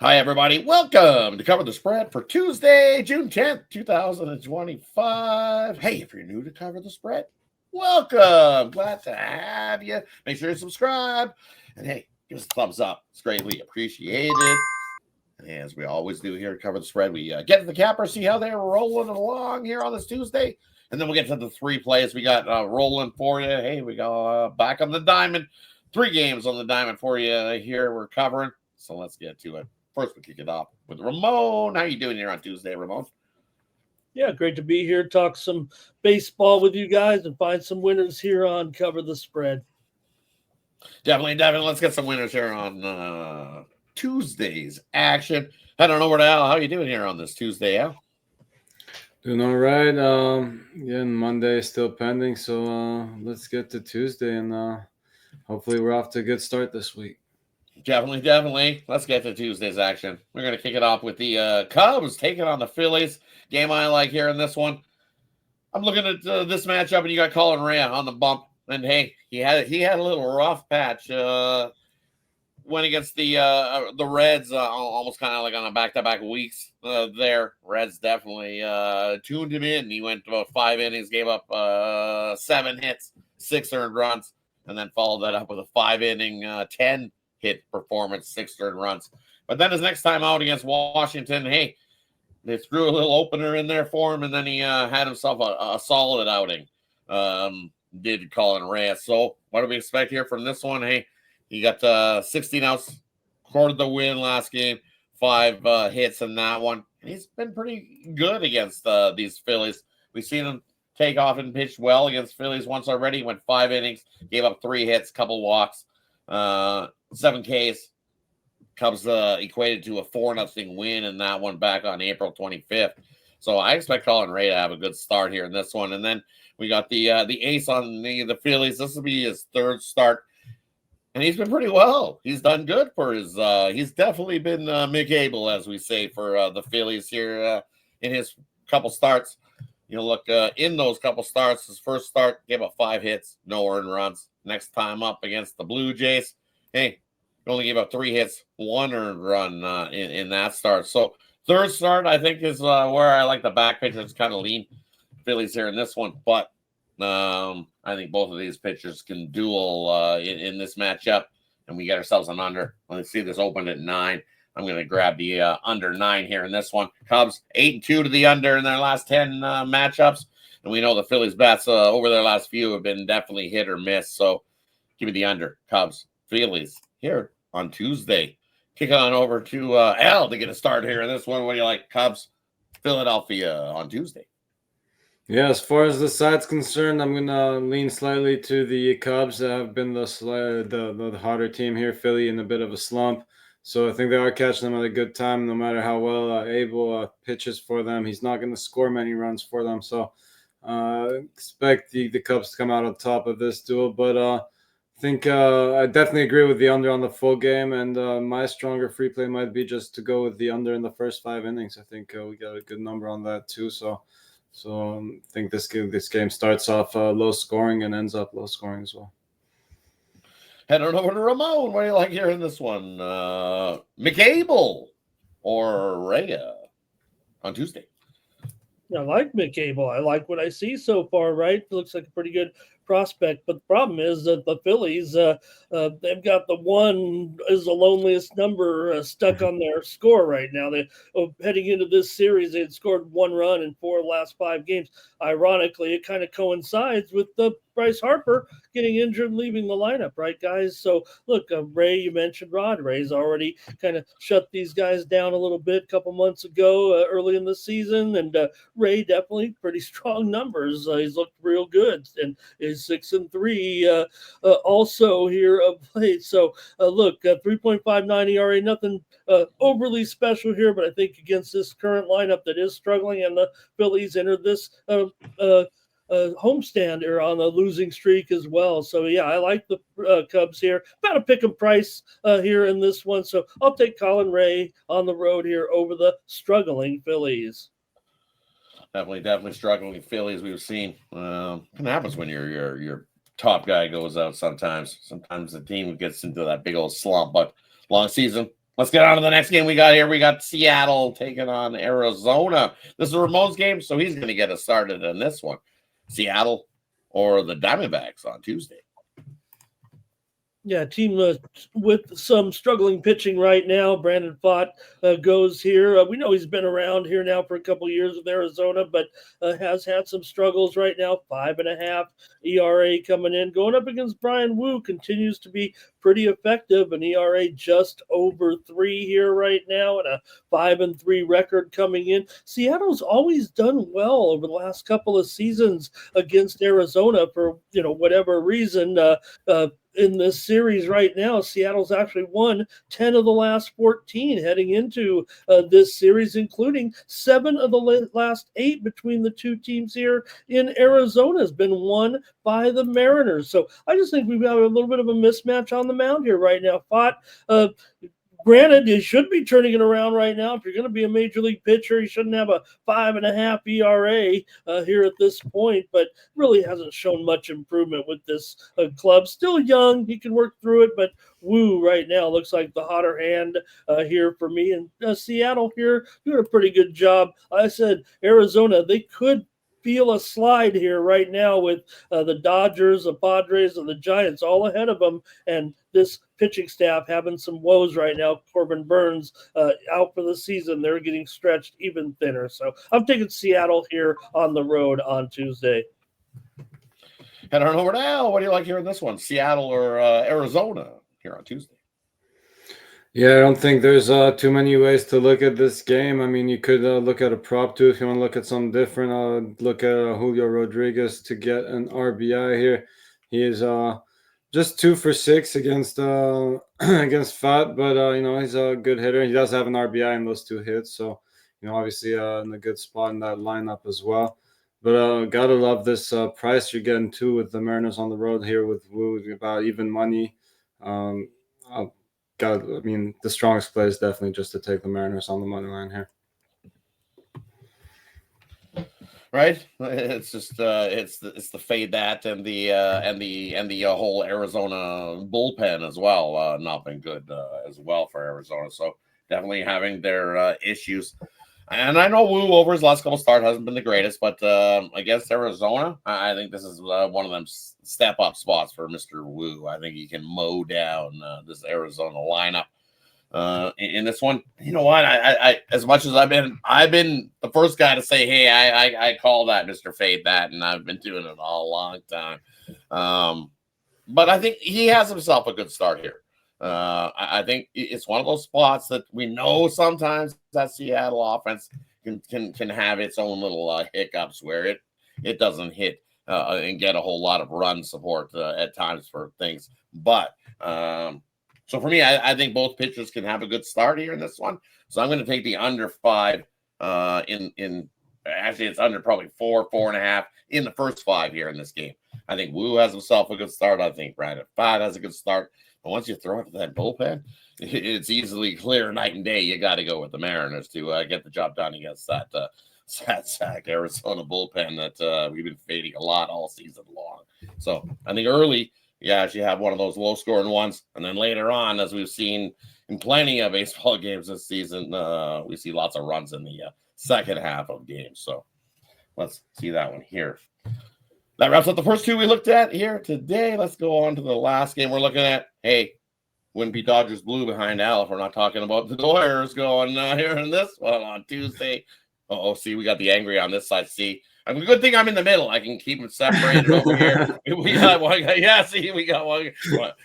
Hi, everybody. Welcome to Cover the Spread for Tuesday, June 10th, 2025. Hey, if you're new to Cover the Spread, welcome. Glad to have you. Make sure you subscribe. And hey, give us a thumbs up. It's greatly appreciated. And as we always do here at Cover the Spread, we get to the capper, see how they're rolling along here on this Tuesday. And then we'll get to the three plays we got rolling for you. Hey, we go back on the diamond. 3 games on the diamond for you here we're covering. So let's get to it. First, we'll kick it off with Ramon. How you doing here on Tuesday, Ramon? Yeah, great to be here, talk some baseball with you guys, and find some winners here on Cover the Spread. Definitely. Let's get some winners here on Tuesday's action. I don't know where to Al. How you doing here on this Tuesday, Al? Doing all right. Monday is still pending, so let's get to Tuesday, and hopefully we're off to a good start this week. Definitely. Let's get to Tuesday's action. We're going to kick it off with the Cubs taking on the Phillies. Game I like here in this one. I'm looking at this matchup, and you got Colin Rea on the bump. And hey, he had a little rough patch. Went against the Reds, almost kind of like on a back-to-back weeks there. Reds definitely tuned him in. He went about 5 innings, gave up 7 hits, 6 earned runs, and then followed that up with a 5-inning, 10-hit performance, 6 earned runs. But then his next time out against Washington, hey, they threw a little opener in there for him, and then he had himself a solid outing. Did Colin Rea. So what do we expect here from this one? Hey, he got 16 outs, recorded the win last game, 5 hits in that one. And he's been pretty good against these Phillies. We've seen him take off and pitch well against Phillies once already. He went 5 innings, gave up 3 hits, couple walks, 7 Ks. Cubs equated to a 4-0 win in that one back on April 25th. So I expect Colin Rea to have a good start here in this one. And then we got the ace on the Phillies. This will be his 3rd start. And he's been pretty well. He's done good for his he's definitely been McAble, as we say, for the Phillies here in his couple starts. You know, look, in those couple starts, his first start gave up 5 hits, no earned runs. Next time up against the Blue Jays, hey, he only gave up 3 hits, 1 earned run in that start. So 3rd start, I think, is where I like the back pitchers kind of lean Phillies here in this one. But I think both of these pitchers can duel in this matchup, and we get ourselves an under. Let's see this opened at 9. I'm going to grab the under 9 here in this one. Cubs 8-2 to the under in their last 10 matchups, and we know the Phillies bats over their last few have been definitely hit or miss. So give me the under. Cubs, Phillies here on Tuesday. Kick on over to Al to get a start here in this one. What do you like? Cubs, Philadelphia on Tuesday. Yeah, as far as the side's concerned, I'm gonna lean slightly to the Cubs. Have been the hotter team here. Philly in a bit of a slump, so I think they are catching them at a good time. No matter how well Abel pitches for them, he's not going to score many runs for them. So expect the Cubs to come out on top of this duel. But I think I definitely agree with the under on the full game, and my stronger free play might be just to go with the under in the first 5 innings. I think we got a good number on that too. So I think this game starts off low scoring and ends up low scoring as well. Head on over to Ramon. What do you like here in this one? McAble or Rea on Tuesday? I like McAble. I like what I see so far, right? Looks like a pretty good prospect. But the problem is that the Phillies, they've got the 1 is the loneliest number stuck on their score right now. They heading into this series, they had scored 1 run in 4 of the last 5 games. Ironically, it kind of coincides with the Bryce Harper getting injured and leaving the lineup, right, guys? So, look, Ray, you mentioned Rod. Ray's already kind of shut these guys down a little bit a couple months ago, early in the season, and Ray definitely pretty strong numbers. He's looked real good, and is 6-3 also here of late. So, look, 3.59 ERA, nothing overly special here, but I think against this current lineup that is struggling, and the Phillies entered this homestand here on a losing streak as well. So, yeah, I like the Cubs here. About a pick 'em price here in this one. So I'll take Colin Rea on the road here over the struggling Phillies. Definitely struggling Phillies. We've seen what happens when your top guy goes out sometimes. Sometimes the team gets into that big old slump, but long season, Let's get on to the next game we got here. We got Seattle taking on Arizona. This is Ramon's game, so he's going to get us started in this one. Seattle or the Diamondbacks on Tuesday. Yeah, team with some struggling pitching right now. Brandon Pfaadt goes here. We know he's been around here now for a couple of years with Arizona, but has had some struggles right now. 5.5 ERA coming in. Going up against Brian Wu continues to be pretty effective. An ERA just over 3 here right now, and a 5-3 record coming in. Seattle's always done well over the last couple of seasons against Arizona for whatever reason. In this series right now, Seattle's actually won 10 of the last 14 heading into this series, including 7 of the last 8 between the two teams here in Arizona has been won by the Mariners. So I just think we've got a little bit of a mismatch on the mound here right now. Pfaadt, granted, you should be turning it around right now. If you're going to be a major league pitcher, you shouldn't have a 5.5 ERA here at this point, but really hasn't shown much improvement with this club. Still young, he can work through it, but Wu right now looks like the hotter hand here for me. And Seattle here doing a pretty good job. I said Arizona, they could feel a slide here right now with the Dodgers, the Padres, and the Giants all ahead of them, and this pitching staff having some woes right now. Corbin Burns out for the season. They're getting stretched even thinner. So I'm taking Seattle here on the road on Tuesday. Head on over to Al. What do you like here in this one? Seattle or Arizona here on Tuesday? Yeah, I don't think there's too many ways to look at this game. I mean, you could look at a prop too if you want to look at something different. Look at Julio Rodriguez to get an RBI here. He is just 2 for 6 against against Pfaadt, but he's a good hitter. He does have an RBI in those 2 hits, so obviously in a good spot in that lineup as well. But gotta love this price you're getting too with the Mariners on the road here with Wu, about even money. The strongest play is definitely just to take the Mariners on the money line here. Right, it's just it's the fade that and the whole Arizona bullpen as well, not been good as well for Arizona. So definitely having their issues. And I know Wu over his last couple starts hasn't been the greatest, but against Arizona, I think this is one of them step up spots for Mr. Wu. I think he can mow down this Arizona lineup. In this one, you know what? I as much as I've been the first guy to say, hey, I call that Mr. Fade that, and I've been doing it all a long time. But I think he has himself a good start here. I think it's one of those spots that we know sometimes that Seattle offense can have its own little hiccups where it doesn't hit and get a whole lot of run support at times for things. But so for me, I think both pitchers can have a good start here in this one. So I'm going to take the under 5 in actually it's under probably 4.5 in the first 5 here in this game. I think Wu has himself a good start. I think Brandon Pfaadt has a good start. But once you throw it to that bullpen, it's easily clear night and day. You got to go with the Mariners to get the job done against that sack Arizona bullpen that we've been fading a lot all season long. So I think early, you actually have one of those low-scoring ones, and then later on, as we've seen in plenty of baseball games this season, we see lots of runs in the second half of games. So let's see that one here. That wraps up the first 2 we looked at here today. Let's go on to the last game we're looking at. Hey, wouldn't be Dodgers blue behind Al if we're not talking about the Dodgers going here in this one on Tuesday. See, we got the angry on this side. See, I mean, good thing I'm in the middle. I can keep them separated over here. We got one guy. Yeah, see, we got one.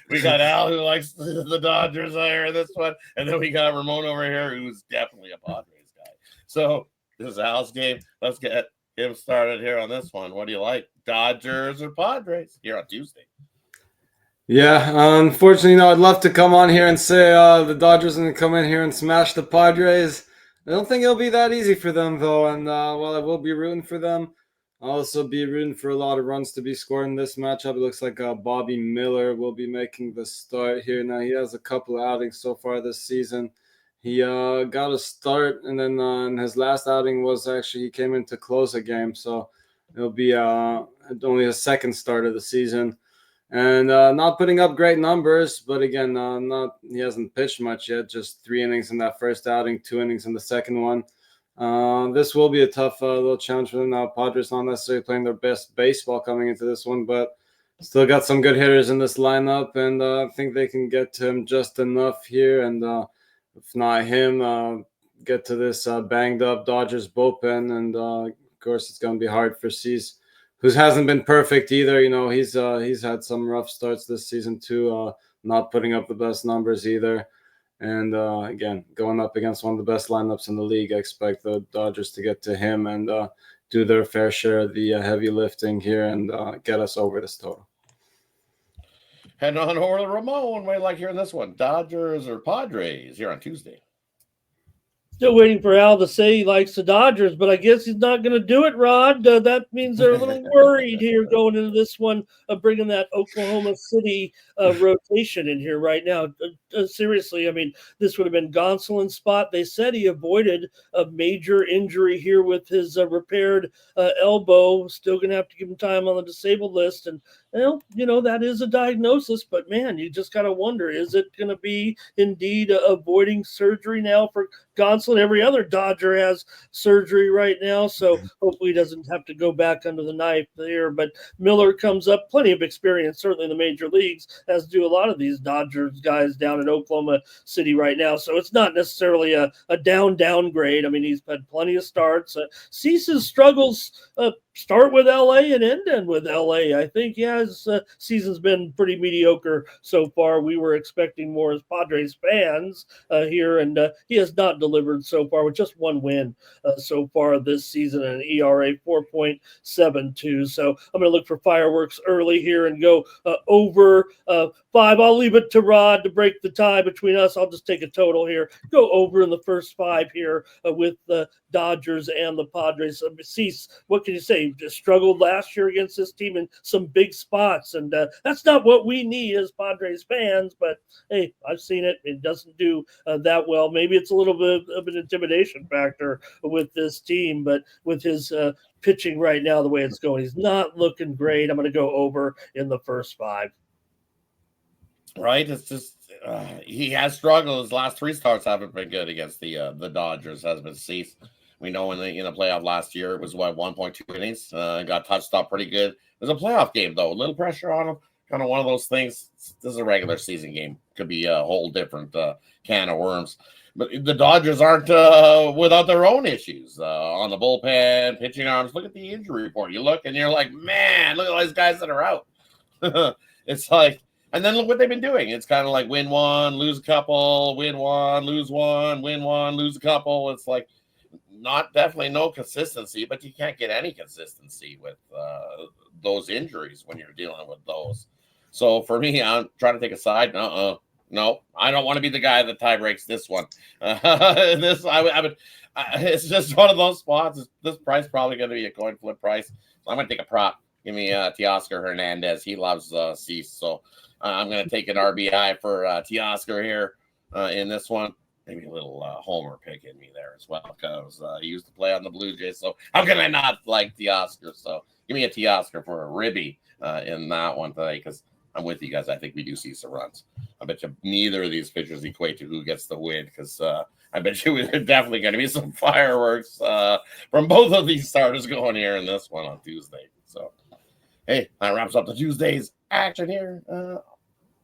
We got Al who likes the Dodgers here in this one, and then we got Ramon over here who's definitely a Padres guy. So this is Al's game. Let's get him started here on this one. What do you like, Dodgers or Padres here on Tuesday? Yeah, unfortunately, I'd love to come on here and say the Dodgers are going to come in here and smash the Padres. I don't think it'll be that easy for them, though. And while I will be rooting for them, I'll also be rooting for a lot of runs to be scored in this matchup. It looks like Bobby Miller will be making the start here. Now, he has a couple of outings so far this season. He got a start, and then in his last outing was actually he came in to close a game. So it'll be only his second start of the season. And not putting up great numbers, but again, he hasn't pitched much yet. Just 3 innings in that first outing, 2 innings in the second one. This will be a tough little challenge for them now. Padres not necessarily playing their best baseball coming into this one, but still got some good hitters in this lineup, and I think they can get to him just enough here. And if not him, get to this banged up Dodgers bullpen, and of course it's going to be hard for Cease, who hasn't been perfect either. He's had some rough starts this season too, not putting up the best numbers either. And again, going up against one of the best lineups in the league, I expect the Dodgers to get to him and do their fair share of the heavy lifting here and get us over this total. Heading on over to Ramon. What do you like hearing this one? Dodgers or Padres here on Tuesday? Still waiting for Al to say he likes the Dodgers, but I guess he's not going to do it, Rod. That means they're a little worried here going into this one, bringing that Oklahoma City rotation in here right now. Seriously, I mean, this would have been Gonsolin's spot. They said he avoided a major injury here with his repaired elbow. Still going to have to give him time on the disabled list. And, well, that is a diagnosis, but man, you just got to wonder, is it going to be indeed avoiding surgery now for Gonsolin? Every other Dodger has surgery right now, so hopefully he doesn't have to go back under the knife there. But Miller comes up, plenty of experience, certainly in the major leagues, as do a lot of these Dodgers guys down in Oklahoma City right now. So it's not necessarily a downgrade. I mean, he's had plenty of starts. Cease's struggles start with LA and end with LA. I think, his season's been pretty mediocre so far. We were expecting more as Padres fans here, and he has not delivered so far with just one win so far this season, and an ERA 4.72. So I'm going to look for fireworks early here and go over 5. I'll leave it to Rod to break the tie between us. I'll just take a total here. Go over in the first 5 here with the Dodgers and the Padres. Cease, what can you say? Just struggled last year against this team in some big spots, and that's not what we need as Padres fans. But hey, I've seen it. It doesn't do that well. Maybe it's a little bit of an intimidation factor with this team, but with his pitching right now, the way it's going, he's not looking great. I'm going to go over in the first 5. Right, it's just he has struggled. His last 3 starts haven't been good against the Dodgers. Has been Cease. We know in the playoff last year it was 1.2 innings. Got touched up pretty good. It was a playoff game though, a little pressure on him. Kind of one of those things. This is a regular season game. Could be a whole different can of worms. But the Dodgers aren't without their own issues on the bullpen, pitching arms. Look at the injury report. You look and you're like, man, look at all these guys that are out. It's like. And then look what they've been doing. It's kind of like win 1, lose a couple, win 1, lose 1, win 1, lose a couple. It's like definitely no consistency, but you can't get any consistency with those injuries when you're dealing with those. So for me, I'm trying to take a side. No, I don't want to be the guy that tie breaks this one. It's just one of those spots. This price probably going to be a coin flip price. So I'm going to take a prop. Give me Teoscar Hernandez. He loves Cease, so I'm going to take an RBI for Teoscar here in this one. Maybe a little homer pick in me there as well, because he used to play on the Blue Jays. So how can I not like Teoscar? So give me a Teoscar for a ribby in that one today, because I'm with you guys. I think we do see some runs. I bet you neither of these pitchers equate to who gets the win, because I bet you there's definitely going to be some fireworks from both of these starters going here in this one on Tuesday. So, hey, that wraps up the Tuesday's action here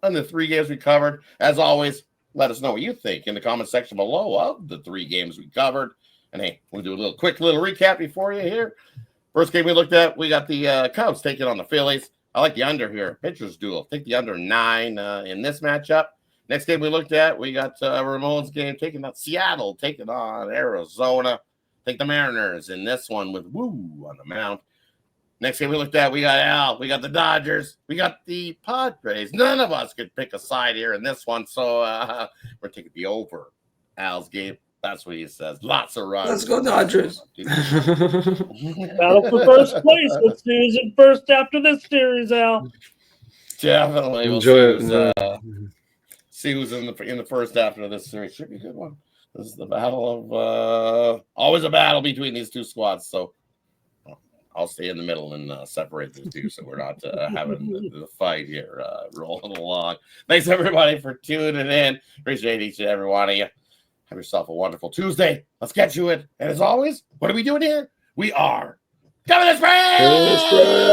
on the 3 games we covered. As always, let us know what you think in the comment section below of the 3 games we covered. And hey, we'll do a quick little recap before you here. First game we looked at, we got the Cubs taking on the Phillies. I like the under here. Pitchers duel. Take the under 9 in this matchup. Next game we looked at, we got Ramon's game taking on Seattle, taking on Arizona. Take the Mariners in this one with Woo on the mound. Next game we looked at, we got Al, we got the Dodgers, we got the Padres. None of us could pick a side here in this one, so we're taking the over. Al's game, that's what he says. Lots of runs. Let's go Dodgers. Battle for first place. Let's do it first after this series, Al. Definitely. We'll see who's in the first after this series. Should be a good one. This is the battle of always a battle between these two squads. So I'll stay in the middle and separate the two, so we're not having the fight here rolling along. Thanks everybody for tuning in. Appreciate each and every one of you. Have yourself a wonderful Tuesday. Let's get to it. And as always, what are we doing here? We are coming to spread.